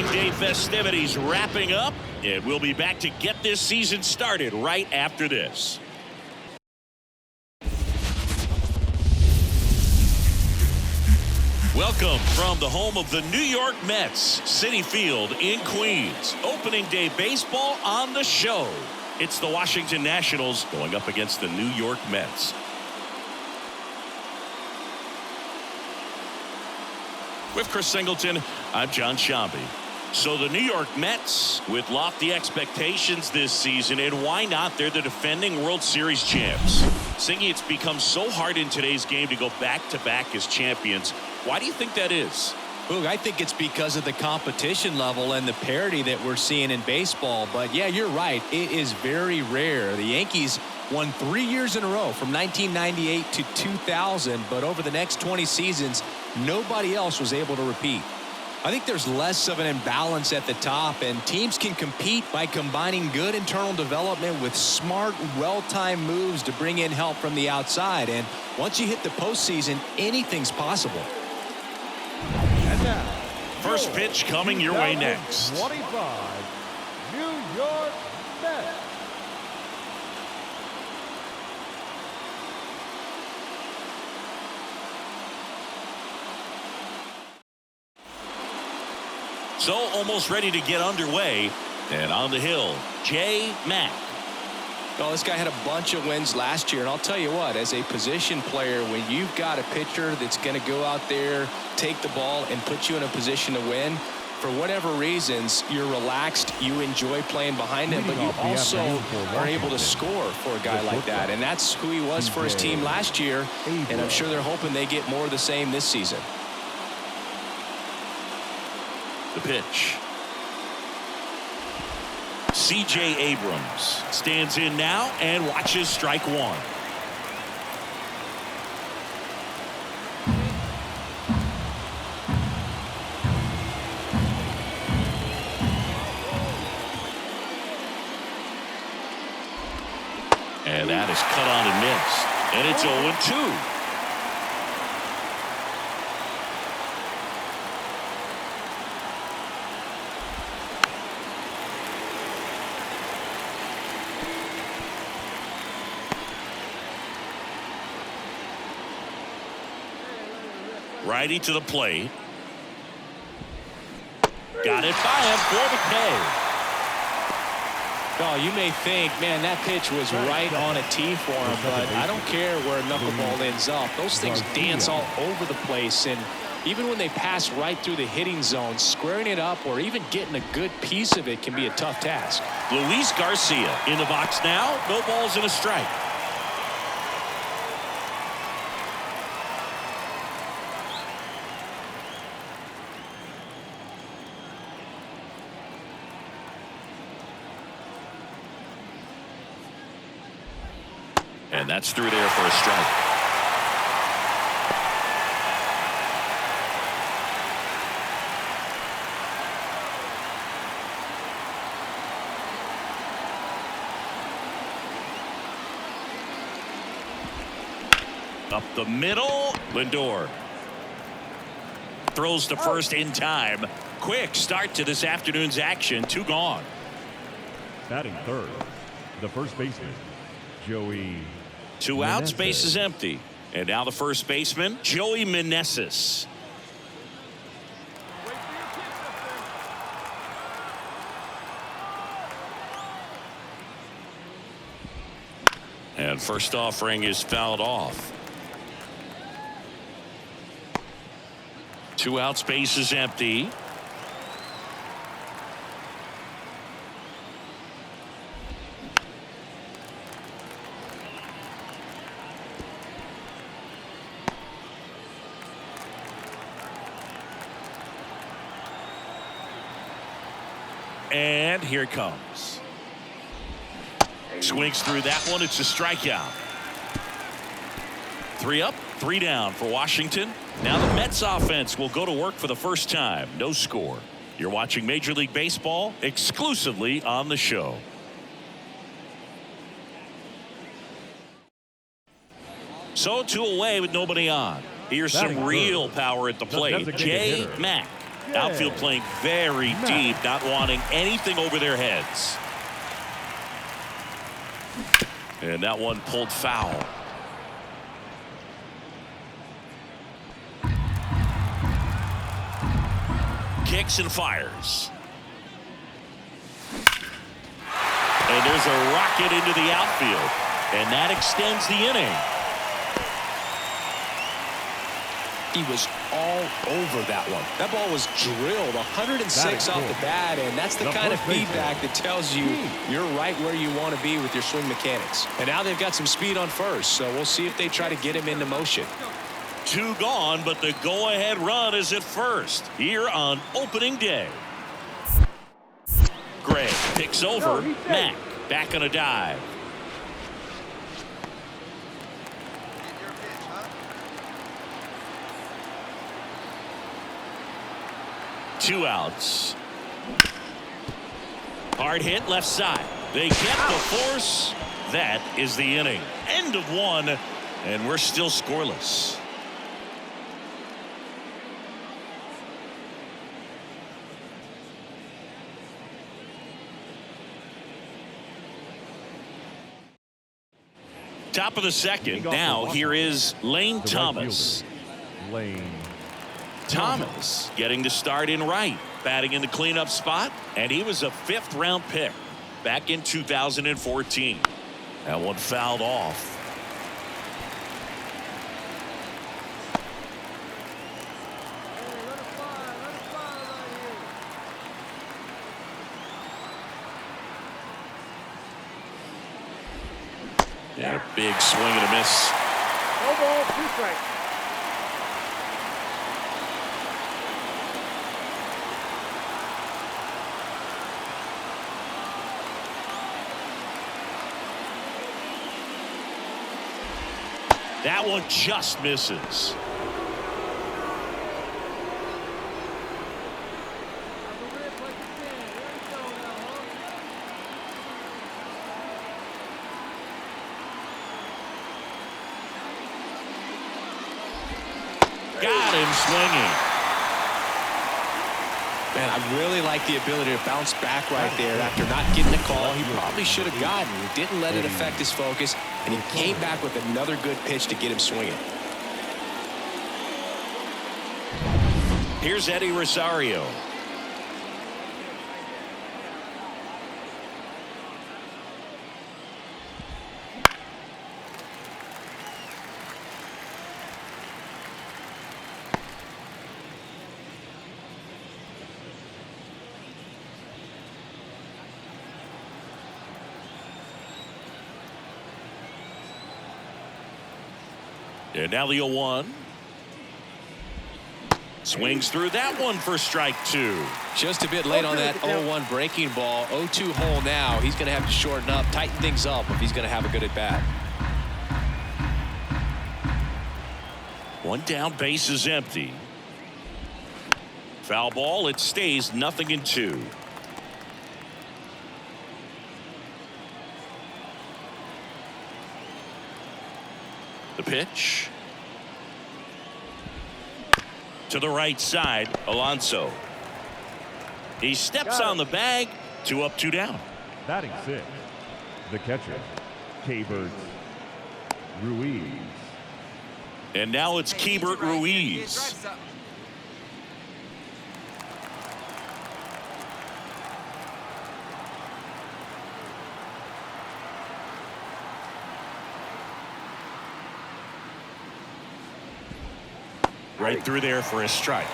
Opening day festivities wrapping up, and we'll be back to get this season started right after this. Welcome from the home of the New York Mets, Citi Field in Queens. Opening day baseball on the show. It's the Washington Nationals going up against the New York Mets. With Chris Singleton, I'm John Shambi. So the New York Mets with lofty expectations this season, and why not? They're the defending World Series champs. Singy, it's become so hard in today's game to go back-to-back as champions. Why do you think that is? Look, I think it's because of the competition level and the parity that we're seeing in baseball. But yeah, you're right. It is very rare. The Yankees won 3 years in a row from 1998 to 2000. But over the next 20 seasons, nobody else was able to repeat. I think there's less of an imbalance at the top, and teams can compete by combining good internal development with smart, well-timed moves to bring in help from the outside. And once you hit the postseason, anything's possible. And now, first pitch coming your way next. 25, New York Mets. So almost ready to get underway, and on the hill, J. Mack. Well, this guy had a bunch of wins last year, and I'll tell you what, as a position player, when you've got a pitcher that's going to go out there, take the ball, and put you in a position to win, for whatever reasons, you're relaxed, you enjoy playing behind him, but you also are able to score for a guy like that, and that's who he was for his team last year, and I'm sure they're hoping they get more of the same this season. The pitch. C.J. Abrams stands in now and watches strike one. And that is cut on and missed. And it's 0-2. Righty to the plate. Got it by him for the K. Oh, you may think, man, that pitch was right on a tee for him, but I don't care where a knuckleball ends up. Those things dance all over the place, and even when they pass right through the hitting zone, squaring it up or even getting a good piece of it can be a tough task. Luis Garcia in the box now. No balls and a strike. And that's through there for a strike. Up the middle, Lindor throws to first in time. Quick start to this afternoon's action. 2 gone. Batting third, the first baseman, Joey. 2 outs, base is empty. And now the first baseman, Joey Meneses. And first offering is fouled off. 2 outs, base is empty. And here it comes. Swings through that one. It's a strikeout. 3 up, 3 down for Washington. Now the Mets offense will go to work for the first time. No score. You're watching Major League Baseball exclusively on the show. So 2 away with nobody on. Here's some real power at the plate. J. Mack. Outfield playing very deep, not wanting anything over their heads. And that one pulled foul. Kicks and fires. And there's a rocket into the outfield. And that extends the inning. He was all over that one. That ball was drilled 106 off the bat, and that's the kind of feedback that tells you you're right where you want to be with your swing mechanics. And now they've got some speed on first, so we'll see if they try to get him into motion. 2 gone, but the go-ahead run is at first here on opening day. Gray picks over. Mack back on a dive. Two outs. Hard hit left side. They get the force. That is the inning. End of 1, and we're still scoreless. Top of the second. Now here is Lane Thomas. Lane Thomas getting to start in right, batting in the cleanup spot, and he was a 5th-round pick back in 2014. That one fouled off. And a big swing and a miss. No ball, 2 strikes. That one just misses. Got him swinging. Man, I really like the ability to bounce back right there after not getting the call he probably should have gotten. He didn't let it affect his focus, and he came back with another good pitch to get him swinging. Here's Eddie Rosario. And now the 0-1. Swings through that one for strike 2. Just a bit late on that 0-1 breaking ball. 0-2 hole now. He's going to have to shorten up, tighten things up if he's going to have a good at bat. One down, base is empty. Foul ball, it stays 0-2. The pitch. To the right side, Alonso. He steps on the bag. 2 up, 2 down. Batting 6th, the catcher, Keibert Ruiz. And now it's Keibert Ruiz. Right through there for a strike.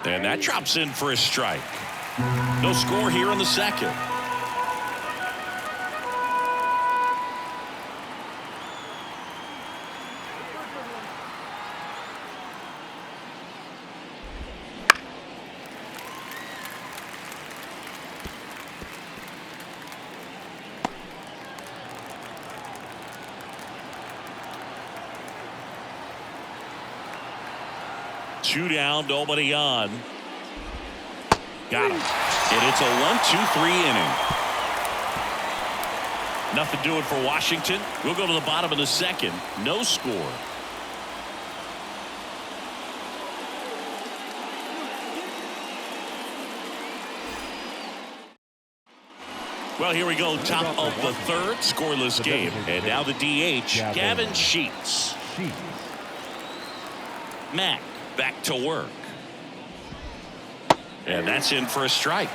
And that drops in for a strike. No score here in the second. 2 down, nobody on. Got him. And it's a 1-2-3 inning. Nothing doing for Washington. We'll go to the bottom of the second. No score. Well, here we go. Top of the third. Scoreless game. And now the DH, Gavin Sheets. Mack back to work. And that's in for a strike.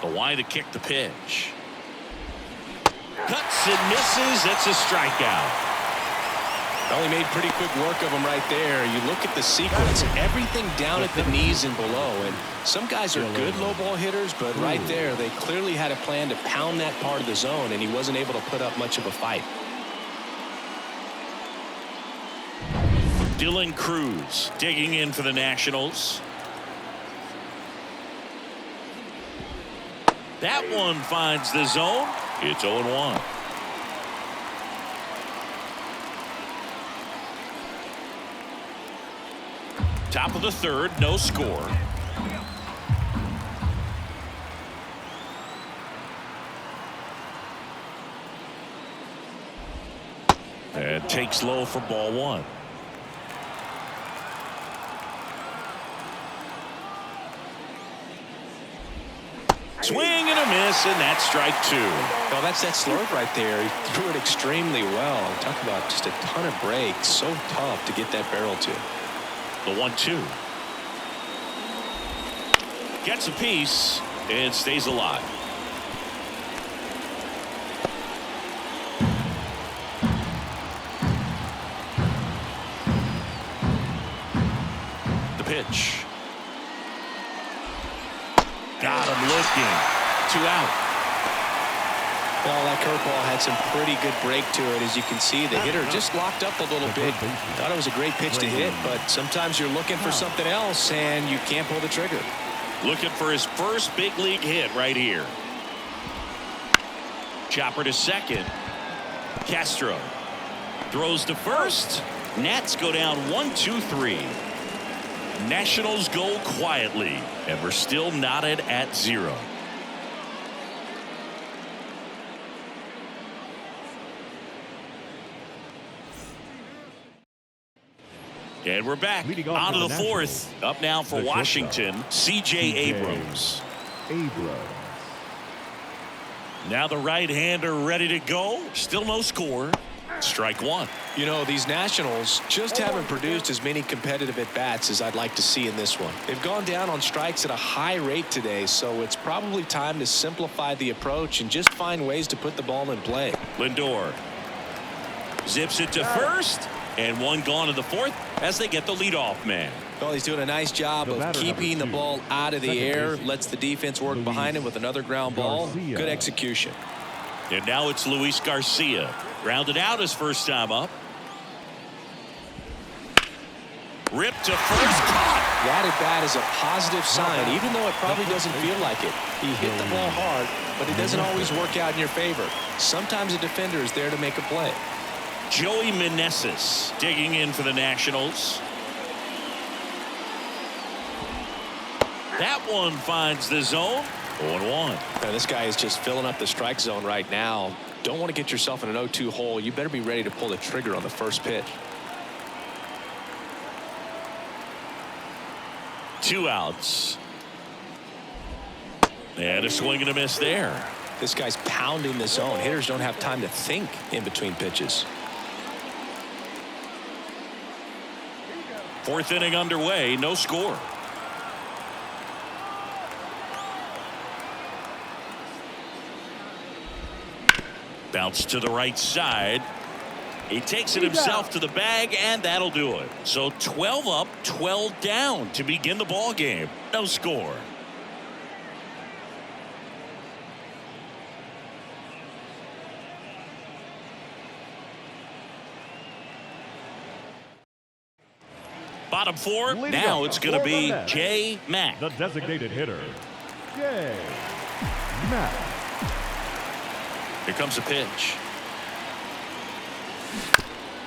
The wide to kick the pitch. Cuts and misses. That's a strikeout. Well, he made pretty quick work of him right there. You look at the sequence, everything down at the knees and below. And some guys are good low ball hitters, but right there, they clearly had a plan to pound that part of the zone, and he wasn't able to put up much of a fight. Dylan Cruz digging in for the Nationals. That one finds the zone. It's 0-1. Top of the third, no score. And takes low for ball one. Swing and a miss, and that's strike two. Well, that's that slurve right there. He threw it extremely well. Talk about just a ton of breaks. So tough to get that barrel to. The 1-2. Gets a piece and stays alive. The pitch. Got him looking. 2 out. Well, that curveball had some pretty good break to it. As you can see, the hitter just locked up a little bit. Thought it was a great pitch to hit, but sometimes you're looking for something else and you can't pull the trigger. Looking for his first big league hit right here. Chopper to second. Castro throws to first. Nats go down 1-2-3. Nationals go quietly, and we're still knotted at 0. And we're back on to the fourth. Up now for Washington, C.J. Abrams. Now the right-hander ready to go. Still no score. Strike one. You know, these Nationals just haven't produced as many competitive at-bats as I'd like to see in this one. They've gone down on strikes at a high rate today, so it's probably time to simplify the approach and just find ways to put the ball in play. Lindor zips it to first, and one gone in the fourth as they get the leadoff man. Well, he's doing a nice job of keeping the ball out of the air, lets the defense work behind him with another ground ball. Good execution. And now it's Luis Garcia. Grounded out his first time up. Ripped to first. Caught. That at bat is a positive sign, even though it probably doesn't feel like it. He hit the ball hard, but it doesn't always work out in your favor. Sometimes a defender is there to make a play. Joey Meneses digging in for the Nationals. That one finds the zone. 0-1. Now, this guy is just filling up the strike zone right now. Don't want to get yourself in an 0-2 hole. You better be ready to pull the trigger on the first pitch. 2 outs. And a swing and a miss there. This guy's pounding the zone. Hitters don't have time to think in between pitches. Fourth inning underway. No score. Bounce to the right side. He takes it himself to the bag, and that'll do it. So 12 up, 12 down to begin the ball game. No score. bottom four. Leading Now up it's going to for the be Mets, J. Mack. the designated hitter, J. Mack. Here comes a pitch.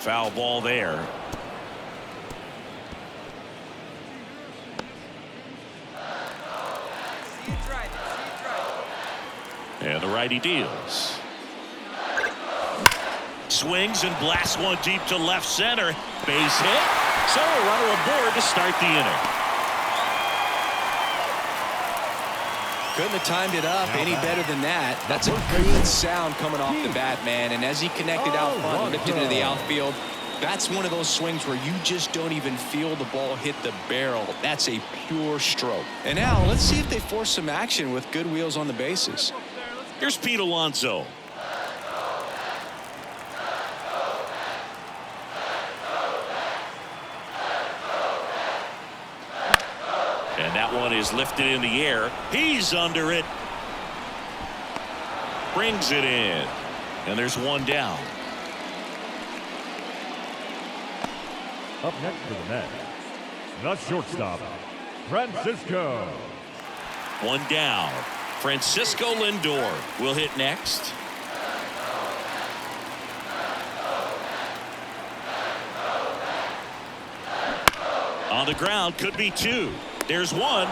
Foul ball there. And the righty deals. Swings and blasts one deep to left center. Base hit. So a runner aboard to start the inning. Couldn't have timed it up any better than that. That's a good sound coming off the bat, man. And as he connected out front, lifted into the outfield, that's one of those swings where you just don't even feel the ball hit the barrel. That's a pure stroke. And now let's see if they force some action with good wheels on the bases. Here's Pete Alonso. And that one is lifted in the air. He's under it. Brings it in. And there's one down. Up next for the Mets, the shortstop, Francisco. One down. Francisco Lindor will hit next. On the ground, could be two. There's one.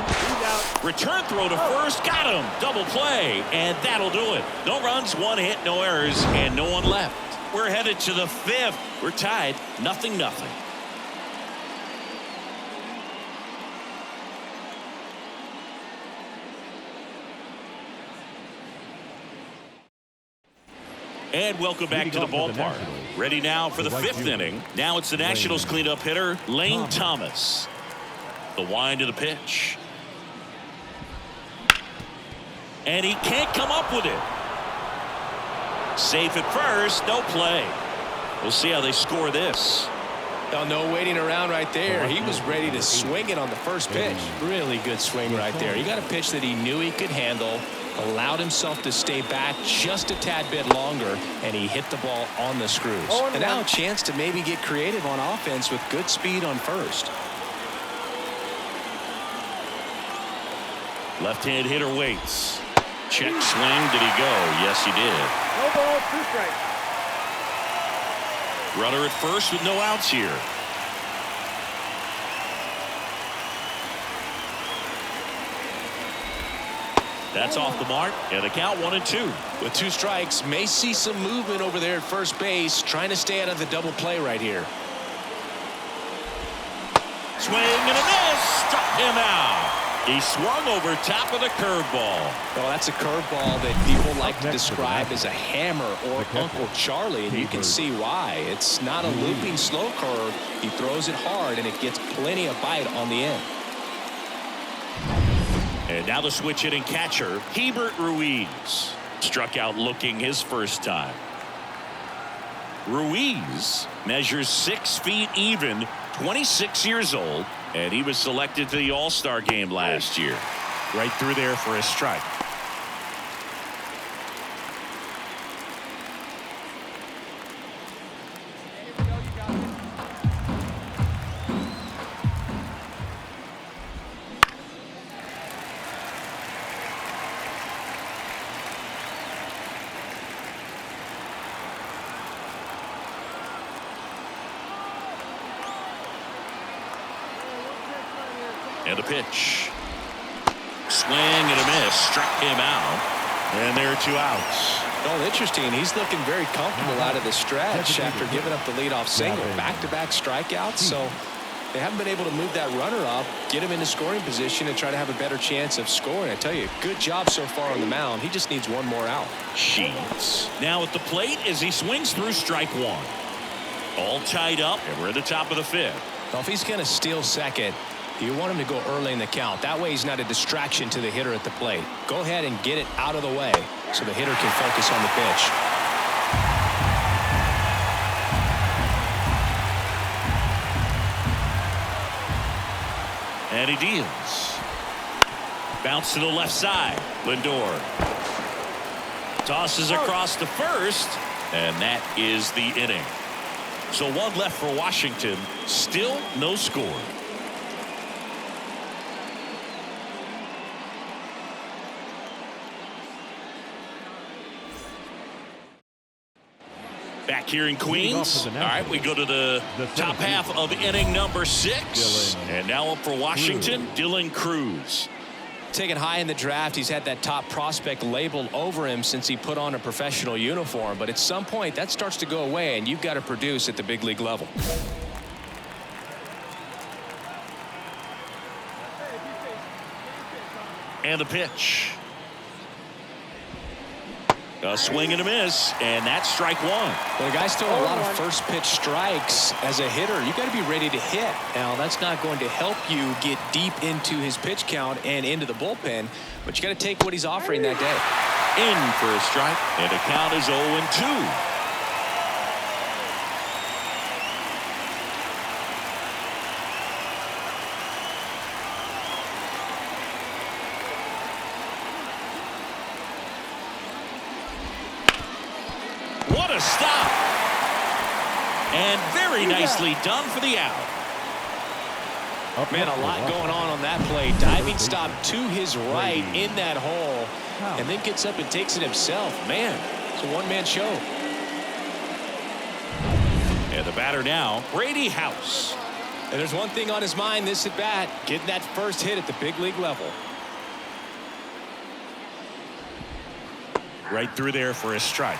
Return throw to first. Got him. Double play. And that'll do it. No runs, one hit, no errors, and no one left. We're headed to the fifth. We're tied. 0-0. And welcome back to the ballpark. Ready now for the fifth inning. Now it's the Nationals cleanup hitter, Lane Thomas. The wind of the pitch. And he can't come up with it. Safe at first, no play. We'll see how they score this. Oh, no waiting around right there. He was ready to swing it on the first pitch. Really good swing right there. He got a pitch that he knew he could handle, allowed himself to stay back just a tad bit longer, and he hit the ball on the screws. And now a chance to maybe get creative on offense with good speed on first. Left-hand hitter waits. Check swing. Did he go? Yes, he did. No ball, 2 strikes. Runner at first with no outs here. That's off the mark, and the count 1-2. With 2 strikes, may see some movement over there at first base, trying to stay out of the double play right here. Swing and a miss. Struck him out. He swung over top of the curveball. Well, that's a curveball that people like to describe as a hammer or Uncle Charlie, and you can see why. It's not a looping slow curve. He throws it hard, and it gets plenty of bite on the end. And now the switch hitting catcher, Hebert Ruiz. Struck out looking his first time. Ruiz measures 6 feet even, 26 years old, and he was selected to the All-Star game last year. Right through there for a strike. And a pitch. Swing and a miss. Struck him out. And there are 2 outs. Oh, interesting. He's looking very comfortable out of the stretch after giving up the leadoff single. Back-to-back strikeouts. So they haven't been able to move that runner up, get him into scoring position, and try to have a better chance of scoring. I tell you, good job so far on the mound. He just needs 1 more out. Sheets now at the plate as he swings through strike 1. All tied up, and we're at the top of the 5th. Well, if he's going to steal second, you want him to go early in the count. That way he's not a distraction to the hitter at the plate. Go ahead and get it out of the way so the hitter can focus on the pitch. And he deals. Bounce to the left side. Lindor tosses across to first, and that is the inning. So 1 left for Washington. Still no score. Back here in Queens. All right, we go to the top half of inning number 6. And now up for Washington, Dylan Cruz. Taken high in the draft, he's had that top prospect label over him since he put on a professional uniform. But at some point, that starts to go away, and you've got to produce at the big league level. And the pitch. A swing and a miss, and that's strike 1. Well, the guy's throwing a lot of first pitch strikes as a hitter. You got to be ready to hit. Now, that's not going to help you get deep into his pitch count and into the bullpen, but you got to take what he's offering that day. In for a strike, and the count is 0-2. What a stop. And very nicely done for the out. Man, a lot going on that play. Diving stop to his right in that hole, and then gets up and takes it himself. Man, it's a one-man show. And the batter now, Brady House. And there's one thing on his mind this at bat, getting that first hit at the big league level. Right through there for a strike.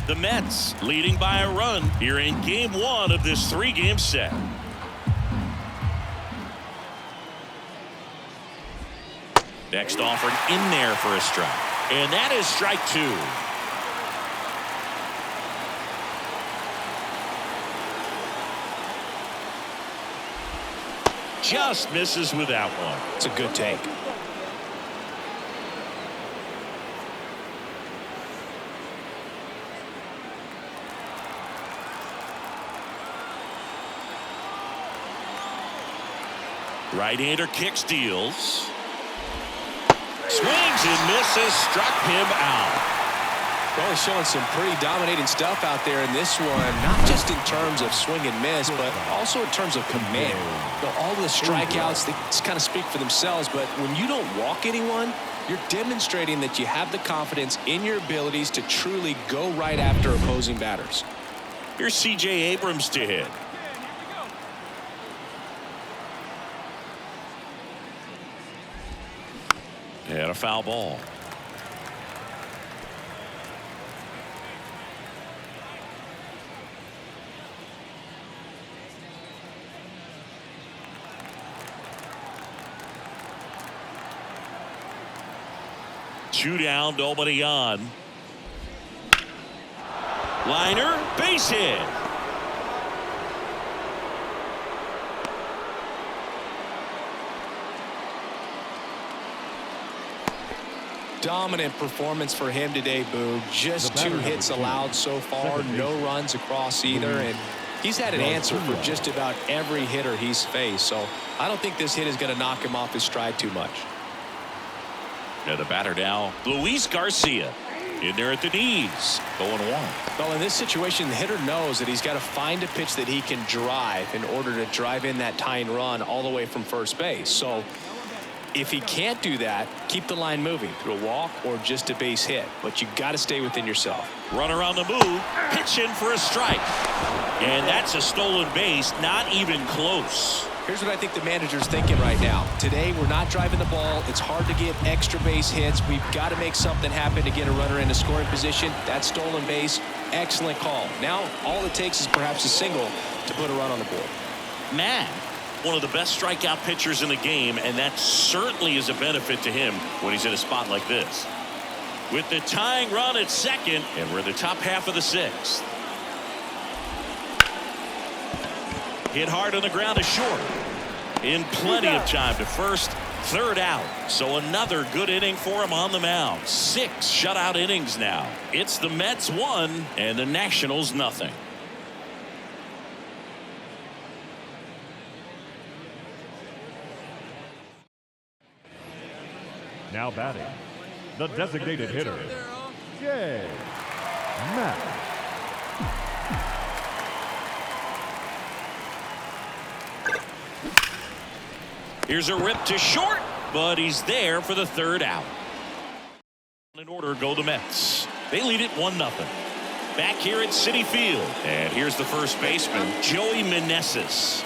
The Mets leading by a run here in game 1 of this 3-game set. Next offered in there for a strike. And that is strike 2. Just misses with that one. It's a good take. Right-hander kicks, deals. Swings and misses, struck him out. Well, he's showing some pretty dominating stuff out there in this one, not just in terms of swing and miss, but also in terms of command. All the strikeouts, they just kind of speak for themselves, but when you don't walk anyone, you're demonstrating that you have the confidence in your abilities to truly go right after opposing batters. Here's C.J. Abrams to hit. And a foul ball. Two down, nobody on. Liner, base hit. Dominant performance for him today, Boo. Just 2 hits allowed so far, no runs across either, and he's had an answer for just about every hitter he's faced. So I don't think this hit is going to knock him off his stride too much. Now the batter now, Luis Garcia. In there at the knees, 0-1. Well, in this situation, the hitter knows that he's got to find a pitch that he can drive in order to drive in that tying run all the way from first base. So if he can't do that, keep the line moving through a walk or just a base hit. But you got to stay within yourself. Runner on the move, pitch in for a strike. And that's a stolen base, not even close. Here's what I think the manager's thinking right now. Today, we're not driving the ball. It's hard to get extra base hits. We've got to make something happen to get a runner in a scoring position. That stolen base, excellent call. Now, all it takes is perhaps a single to put a run on the board. Man, one of the best strikeout pitchers in the game, and that certainly is a benefit to him when he's in a spot like this. With the tying run at second, and we're in the top half of the 6th. Hit hard on the ground to short. In plenty of time to first, third out. So another good inning for him on the mound. 6 shutout innings now. It's the Mets 1 and the Nationals nothing. Now batting, the designated hitter, J. Matt. Here's a rip to short. but he's there for the third out. In order go the Mets. They lead it 1-0. Back here at Citi Field. And here's the first baseman, Joey Meneses.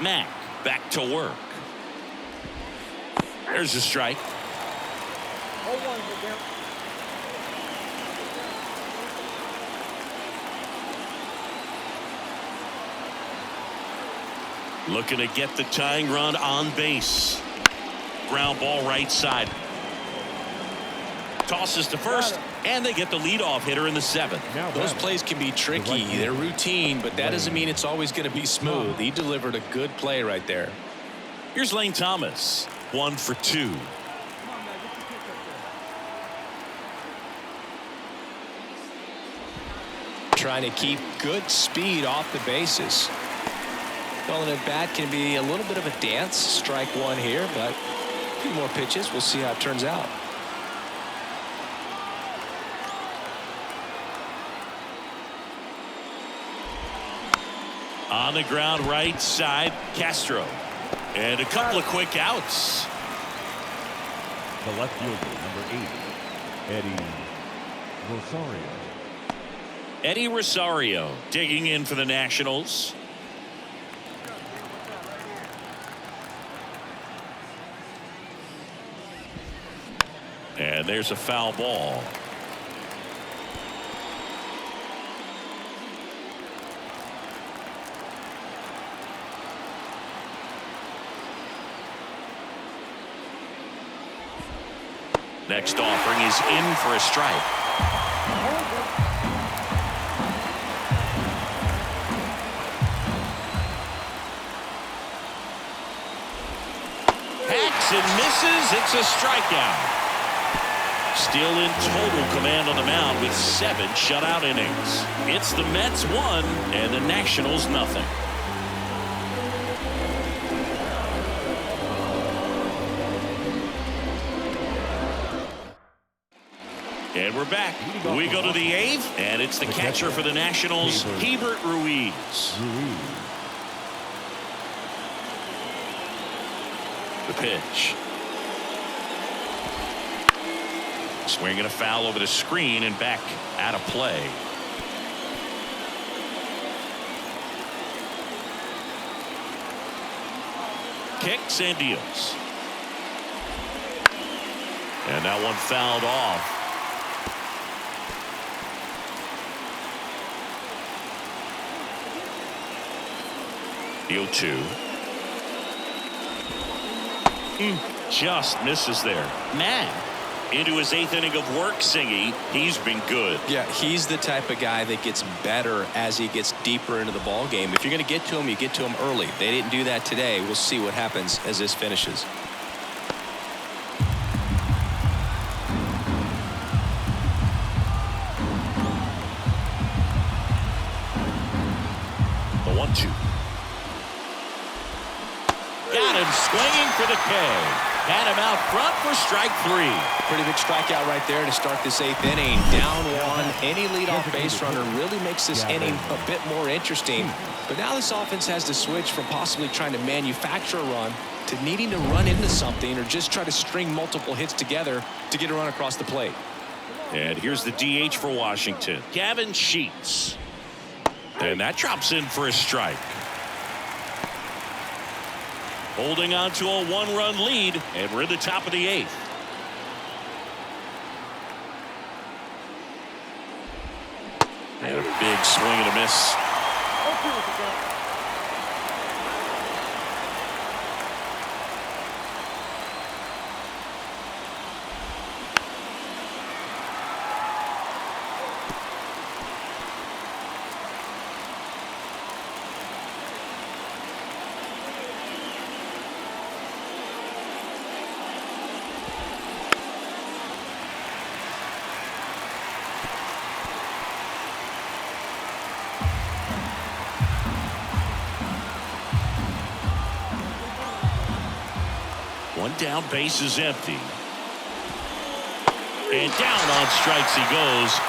Mack back to work. There's a strike. Looking to get the tying run on base. Ground ball right side. Tosses to first, and they get the leadoff hitter in the 7th. Those plays can be tricky. They're routine, but that doesn't mean it's always going to be smooth. He delivered a good play right there. Here's Lane Thomas. 1 for 2. Trying to keep good speed off the bases. Well, an at-bat can be a little bit of a dance. Strike 1 here, but a few more pitches. We'll see how it turns out. On the ground right side, Castro. And a couple of quick outs. The left fielder, number 8, Eddie Rosario. Eddie Rosario digging in for the Nationals. And there's a foul ball. Next offering is in for a strike. Hacks and misses. It's a strikeout. Still in total command on the mound with 7 shutout innings. It's the Mets 1 and the Nationals nothing. And we're back. We go to the 8th, and it's the catcher for the Nationals, Hebert Ruiz. The pitch. Swinging a foul over the screen and back out of play. Kicks and deals. And that one fouled off. The 0-2. Just misses there. Man. Into his 8th inning of work, Singy. He's been good. Yeah, he's the type of guy that gets better as he gets deeper into the ball game. If you're going to get to him, you get to him early. They didn't do that today. We'll see what happens as this finishes. The 1-2. Got him swinging for the K. Had him out front for strike 3. Pretty big strikeout right there to start this 8th inning. Down 1. Any leadoff base runner really makes this inning a bit more interesting. But now this offense has to switch from possibly trying to manufacture a run to needing to run into something or just try to string multiple hits together to get a run across the plate. And here's the DH for Washington, Gavin Sheets. And that drops in for a strike. Holding on to a 1-run lead, and we're in the top of the 8th. And a big swing and a miss. One down, base is empty. And down on strikes he goes.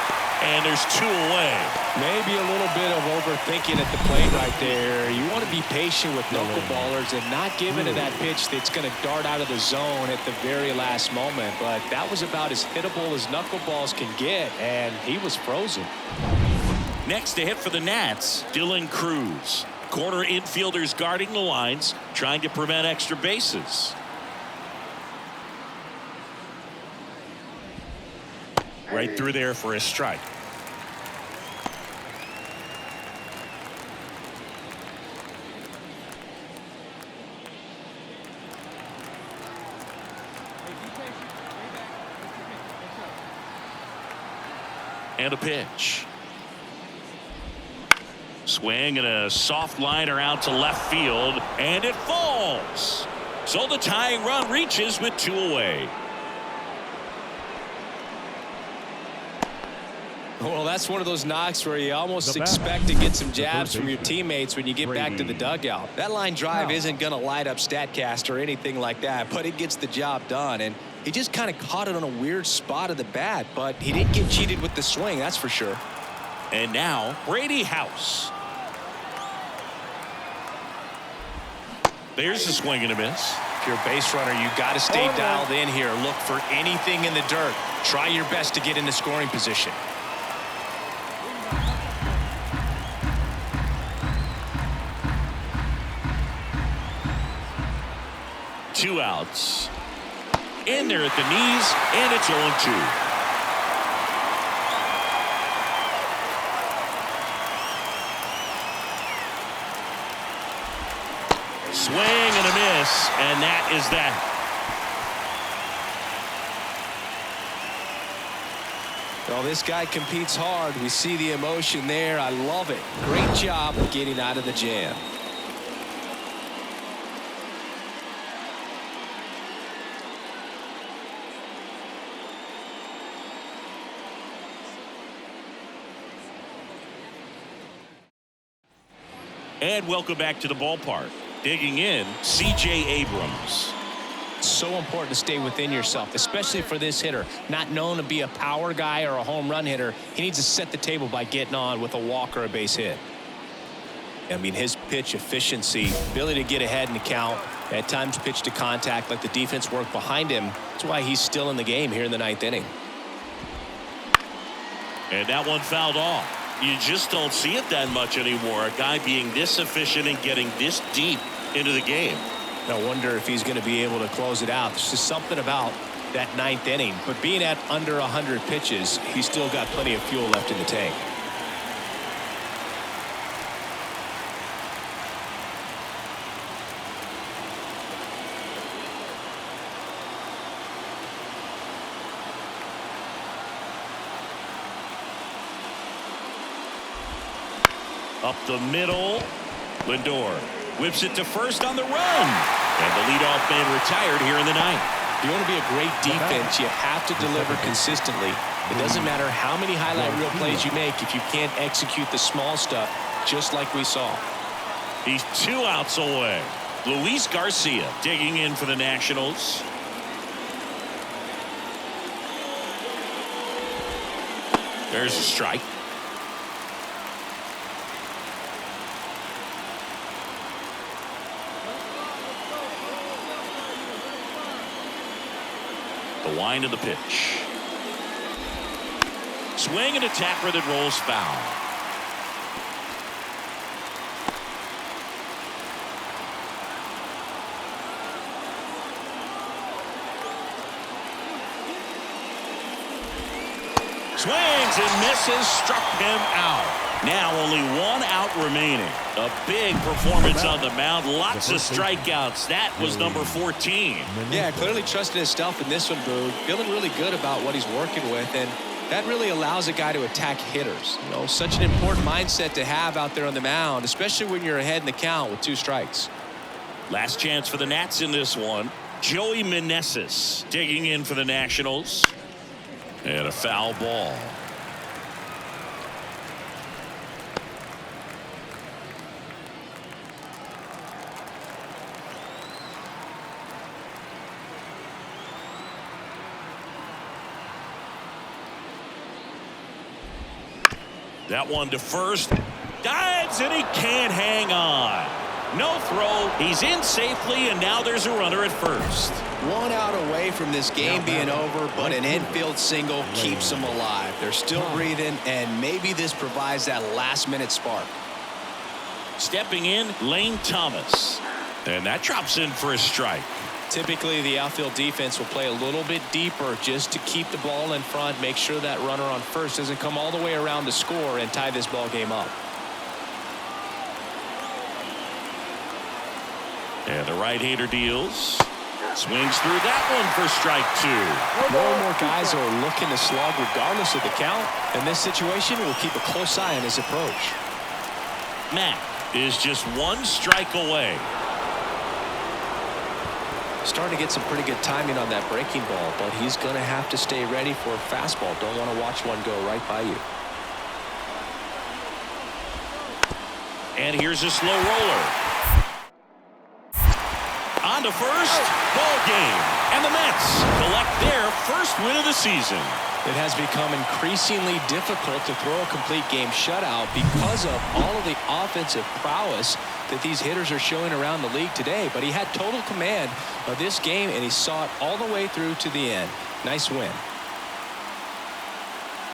And there's 2 away. Maybe a little bit of overthinking at the plate right there. You want to be patient with knuckleballers and not give into that pitch that's going to dart out of the zone at the very last moment. But that was about as hittable as knuckleballs can get, and he was frozen. Next to hit for the Nats, Dylan Cruz. Corner infielders guarding the lines, trying to prevent extra bases. Right through there for a strike. And a pitch. Swing and a soft liner out to left field, and it falls. So the tying run reaches with 2 away. Well, that's one of those knocks where you almost expect to get some jabs from your teammates when you get back to the dugout. That line drive isn't going to light up StatCast or anything like that, but it gets the job done. And he just kind of caught it on a weird spot of the bat, but he didn't get cheated with the swing, that's for sure. And now Brady House. There's a swing and a miss. If you're a base runner, you got to stay dialed in here. Look for anything in the dirt. Try your best to get into scoring position. Two outs. In there at the knees, and it's 0-2. Swing and a miss, and that is that. Well, this guy competes hard. We see the emotion there. I love it. Great job of getting out of the jam. And welcome back to the ballpark. Digging in, C.J. Abrams. It's so important to stay within yourself, especially for this hitter. Not known to be a power guy or a home run hitter. He needs to set the table by getting on with a walk or a base hit. I mean, his pitch efficiency, ability to get ahead in the count, at times pitch to contact, let the defense work behind him. That's why he's still in the game here in the 9th inning. And that one fouled off. You just don't see it that much anymore. A guy being this efficient and getting this deep into the game. No wonder if he's going to be able to close it out. There's just something about that 9th inning. But being at under 100 pitches, he's still got plenty of fuel left in the tank. Up the middle, Lindor whips it to first on the run. And the leadoff man retired here in the 9th. If you want to be a great defense, you have to deliver consistently. It doesn't matter how many highlight reel plays you make if you can't execute the small stuff, just like we saw. He's 2 outs away. Luis Garcia digging in for the Nationals. There's a strike. The wind of the pitch. Swing and a tapper that rolls foul. Swings and misses, struck him out. Now only 1 out remaining. A big performance on the mound. Lots of strikeouts. That was number 14. Yeah, clearly trusting his stuff in this one, Boog. Feeling really good about what he's working with, and that really allows a guy to attack hitters. You know, such an important mindset to have out there on the mound, especially when you're ahead in the count with 2 strikes. Last chance for the Nats in this one. Joey Meneses digging in for the Nationals. And a foul ball. That one to first. Dives, and he can't hang on. No throw. He's in safely, and now there's a runner at first. 1 out away from this game being over, but an infield single keeps them alive. They're still breathing, and maybe this provides that last-minute spark. Stepping in, Lane Thomas. And that drops in for a strike. Typically, the outfield defense will play a little bit deeper just to keep the ball in front, make sure that runner on first doesn't come all the way around to score and tie this ball game up. And the right-hander deals. Swings through that one for strike 2. More and more guys are looking to slug regardless of the count. In this situation, we'll keep a close eye on his approach. Matt is just 1 strike away. Starting to get some pretty good timing on that breaking ball, but he's going to have to stay ready for a fastball. Don't want to watch one go right by you. And here's a slow roller. On to first. Ball game. And the Mets collect their first win of the season. It has become increasingly difficult to throw a complete game shutout because of all of the offensive prowess that these hitters are showing around the league today. But he had total command of this game, and he saw it all the way through to the end. Nice win.